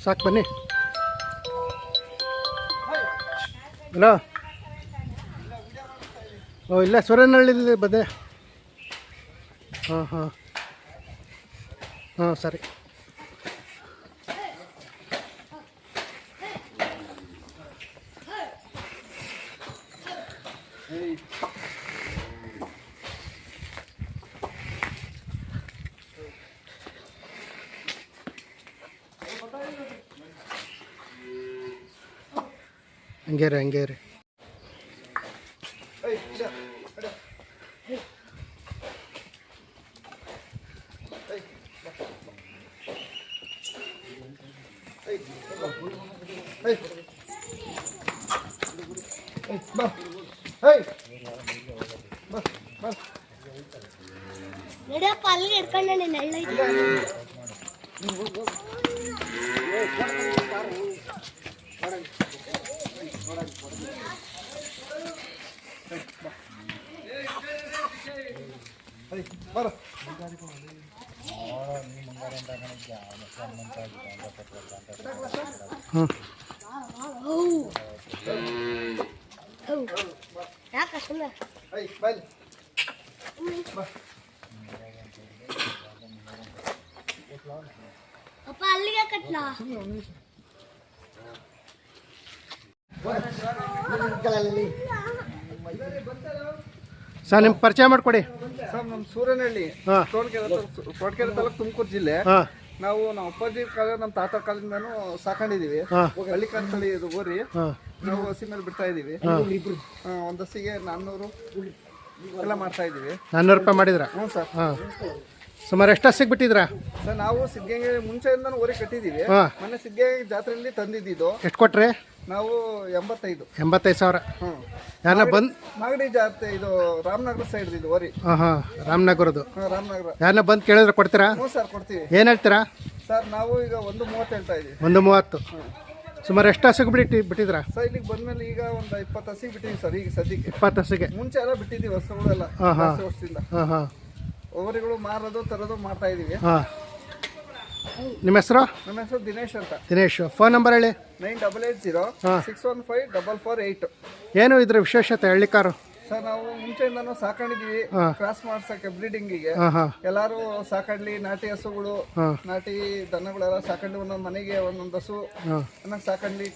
ಸಾಕು ಬನ್ನಿ. ಹಲೋ, ಓ ಇಲ್ಲ ಸೂರನಹಳ್ಳಿಲಿ ಬಂದೆ. ಹಾಂ ಹಾಂ ಹಾಂ ಸರಿ. ಹಂಗೆ ರೀ ಹಂಗೆ ರೀ. ನಡಿಯಪ್ಪ ಅಲ್ಲಿ ಹಿಡ್ಕೊಂಡೆ ನೆಳ್ಳ ಯಾಕೆ ಸುಮ್ಮನೆ ಅಪ್ಪ ಅಲ್ಲಿಗೆ ಕಟ್ಲ ಸರ್ ನಿಮ್ಮ ಪರಿಚಯ ಮಾಡಿಕೊಡಿ. ಸರ್ ನಮ್ಮ ಸೂರನಹಳ್ಳಿ ತೋಟಕೆರೆ ತಾಲೂಕು ತುಮಕೂರು ಜಿಲ್ಲೆ. ನಾವು ನಮ್ಮ ಅಪ್ಪಾಜಿ ಕಾಲ ನಮ್ಮ ತಾತ ಕಾಲದಿಂದನೂ ಸಾಕೊಂಡಿದೀವಿ. ಹಳ್ಳಿ ಕಾಲದಲ್ಲಿ ಇದು ಗೋರಿ ನಾವು ಹಸಿ ಮೇಲೆ ಬಿಡ್ತಾ ಇದೀವಿ. ಒಂದು ಹಸಿಗೆ 400 ಎಲ್ಲ ಮಾಡ್ತಾ ಇದೀವಿ. 400 ರೂಪಾಯಿ ಮಾಡಿದ್ರ? ಹ್ಞೂ ಸರ್. ಹಾಂ, ಸುಮಾರು ಎಷ್ಟು ಹಸಿಗೆ ಬಿಟ್ಟಿದ್ರಾ ಸರ್? ನಾವು ಸಿದ್ಧಗಂಗೆ ಮುಂಚೆಯಿಂದನೂ ಊರಿಗೆ ಕಟ್ಟಿದ್ದೀವಿ. ಮೊನ್ನೆ ಸಿದ್ಧಗಂಗೆ ಜಾತ್ರೆಯಲ್ಲಿ ತಂದಿದ್ದು. ಎಷ್ಟು ಕೊಟ್ರಿ? ನಾವು 85,000. ಹ್ಞೂ. ಯಾರನ್ನ ಬಂದು ಮಾಗಡಿ ಜಾತ್ರೆ ಇದು ರಾಮನಗರ ಸೈಡ್ ಇದು ಓರಿ. ಹಾಂ ಹಾಂ, ರಾಮನಗರದ್ದು. ರಾಮನಗರ. ಯಾರನ್ನ ಬಂದು ಕೇಳಿದ್ರೆ ಕೊಡ್ತೀರಾ? ಹ್ಞೂ ಸರ್, ಕೊಡ್ತೀವಿ. ಏನು ಹೇಳ್ತೀರಾ ಸರ್? ನಾವು ಈಗ 130 ಹೇಳ್ತಾ ಇದ್ದೀವಿ. 130. ಸುಮಾರು ಎಷ್ಟು ಹಸಿಗೆ ಬಿಟ್ಟಿದ್ರಾ ಸರ್? ಇಲ್ಲಿಗೆ ಬಂದ್ಮೇಲೆ ಈಗ ಒಂದು 20 ಹಸಿಗೆ ಬಿಟ್ಟಿದ್ದೀವಿ ಸರ್. ಈಗ ಸದ್ಯಕ್ಕೆ 20 ಹಸಿಗೆ. ಮುಂಚೆ ಎಲ್ಲ ಬಿಟ್ಟಿದ್ದೀವಿ ಹಸುಗಳೆಲ್ಲ ವರ್ಷದಿಂದ. ಹಾಂ ಹಾಂ, ಓವರಿಗಳು ಮಾರೋದು ತರೋದು ಮಾಡ್ತಾ ಇದೀವಿ. ಹಾಂ. ನಿಮ್ಮ ಹೆಸರು? ನಮ್ಮ ಹೆಸರು ದಿನೇಶ್ ಅಂತ. ದಿನೇಶ್. ಫೋನ್ ನಂಬರ್ ಹೇಳಿ. 98806158. ಏನು ಇದ್ರ ವಿಶೇಷತೆ ಹಳ್ಳಿಕಾರು? ಸರ್ ನಾವು ಮುಂಚೆಯಿಂದನೂ ಸಾಕೊಂಡಿದೀವಿ. ಕ್ರಾಸ್ ಮಾಡ್ಸಕ್ಕೆ ಬ್ರೀಡಿಂಗಿಗೆ ಎಲ್ಲಾರು ಸಾಕಡ್ಲಿ. ನಾಟಿ ಹಸುಗಳು, ನಾಟಿ ದನಗಳೆಲ್ಲ ಸಾಕೊಂಡ್ಲಿ. ಒಂದೊಂದು ಮನೆಗೆ ಒಂದೊಂದು ಹಸು ಸಾಕೊಂಡ್ಲಿ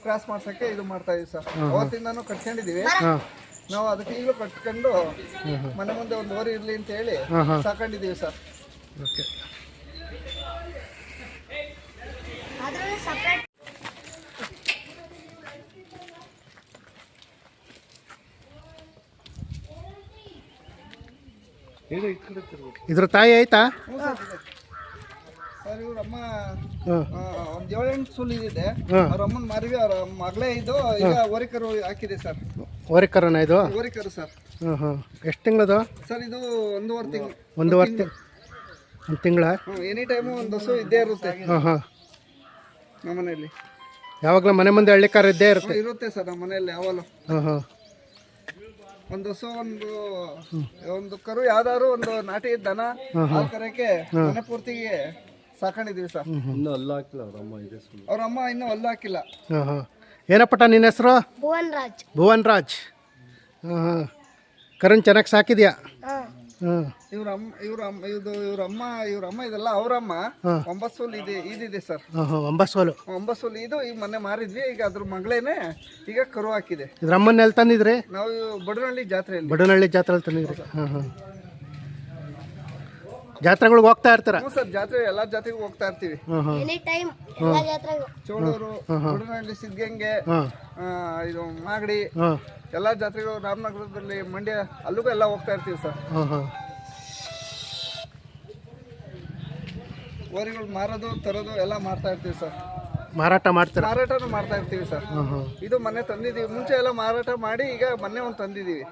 ಕ್ರಾಸ್ ಮಾಡ್ಸಕ್ಕೆ ಇದು ಮಾಡ್ತಾ ಇದೀವಿ ಸರ್. ಅವತ್ತಿಂದಾನು ಕಟ್ಕೊಂಡಿದೀವಿ ನಾವು. ಅದಕ್ಕೆ ಈಗಲೂ ಕಟ್ಕೊಂಡು ಮನೆ ಮುಂದೆ ಒಂದು ಓರಿ ಇರ್ಲಿ ಅಂತ ಹೇಳಿ ಸಾಕೊಂಡಿದೀವಿ ಸರ್. ಓಕೆ. ಇದ್ರ ತಾಯಿ ಆಯ್ತಾ? ಸರ್ ಇವ್ರ ಅಮ್ಮ ಒಂದ್ 7-8 ಸುಲ್ ಇದೆ. ಅವ್ರ ಅಮ್ಮನ ಮಾರಿವಿ. ಅವ್ರ ಮಗಳೇ ಇದು. ಈಗ ಓರಿಕರು ಹಾಕಿದೆ ಸರ್. ಓರಿಕರನ ಇದು? ಓರಿಕರು ಸರ್. ಎಷ್ಟು ತಿಂಗಳದು ಸರ್? ಇದು 1.5 ತಿಂಗಳು. 1 ತಿಂಗಳ? ಎನಿ ಟೈಮು ಒಂದು ಹಸು ಇದ್ದೇ ಇರುತ್ತೆ ನಮ್ಮ ಮನೆಯಲ್ಲಿ. ಯಾವಾಗಲೂ ಮನೆ ಮುಂದೆ ಹಳ್ಳಿಕಾರ ಇದ್ದೇ ಇರುತ್ತೆ ಸರ್ ನಮ್ಮ ಮನೆಯಲ್ಲಿ ಯಾವಾಗಲೂ. ಒಂದು ಹಸು, ಒಂದು ಕರು, ಯಾವ್ದಾದ್ರು ಒಂದು ನಾಟಿ ದನ ಹಾಲು ಕರೆಯಕ್ಕೆ ಮನೆ ಪೂರ್ತಿಗೆ ಸಾಕೊಂಡಿದೀವಿ ಸರ್. ಇನ್ನೂ ಅಲ್ಲು ಹಾಕಿಲ್ಲ ಅವ್ರ ಅಮ್ಮ ಇನ್ನೂ ಅಲ್ಲು ಹಾಕಿಲ್ಲ. ಏನಪ್ಪಟ ನಿನ್ನ ಹೆಸರು? ಭುವನ್ ರಾಜ್. ಹಾಂ. ಕರುಣ್ ಚೆನ್ನಾಗಿ ಸಾಕಿದ್ಯಾ? ಇವ್ರ ಅಮ್ಮ ಇದೆಲ್ಲ ಅವ್ರಮ್ಮ. 9 ಸೋಲು ಇದಿದೆ ಸರ್. 9 ಸೋಲು. 9 ಸೋಲು ಇದು. ಈಗ ಮೊನ್ನೆ ಮಾರಿದ್ವಿ. ಈಗ ಅದ್ರ ಮಗಳೇನೆ ಈಗ ಕರು ಹಾಕಿದೆ. ಇದ್ರ ಅಮ್ಮನ ಎಲ್ಲಿ ತಂದಿದ್ರಿ? ನಾವು ಬಡನಹಳ್ಳಿ ಜಾತ್ರೆಯಲ್ಲಿ. ಬಡನಹಳ್ಳಿ ಜಾತ್ರೆಯಲ್ಲಿ ತಂದಿದ್ರಿ? ಜಾತ್ರೆಗಳಿಗೆ ಹೋಗ್ತಾ ಇರ್ತಾರ? ಹ್ಞೂ ಸರ್, ಜಾತ್ರೆ ಎಲ್ಲಾ ಜಾತ್ರೆಗೂ ಹೋಗ್ತಾ ಇರ್ತೀವಿ. ಚೋಳೂರು, ಬಡನಹಳ್ಳಿ, ಸಿದ್ಧಗಂಗೆ, ಇದು ಮಾಗಡಿ ಎಲ್ಲಾ ಜಾತ್ರೆಗಳು, ರಾಮನಗರದಲ್ಲಿ, ಮಂಡ್ಯ, ಅಲ್ಲಿಗೂ ಎಲ್ಲ ಹೋಗ್ತಾ ಇರ್ತೀವಿ ಸರ್. ಓರಿಗಳು ಮಾರೋದು ತರೋದು ಎಲ್ಲ ಮಾಡ್ತಾ ಇರ್ತೀವಿ ಸರ್. ಮಾರಾಟ ಮಾಡ್ತೀರಾ? ಮಾರಾಟನೂ ಮಾಡ್ತಾ ಇರ್ತೀವಿ ಸರ್. ಇದು ಮೊನ್ನೆ ತಂದಿದ್ದೀವಿ. ಮುಂಚೆ ಎಲ್ಲ ಮಾರಾಟ ಮಾಡಿ ಈಗ ಮೊನ್ನೆ ಒಂದು ತಂದಿದ್ದೀವಿ.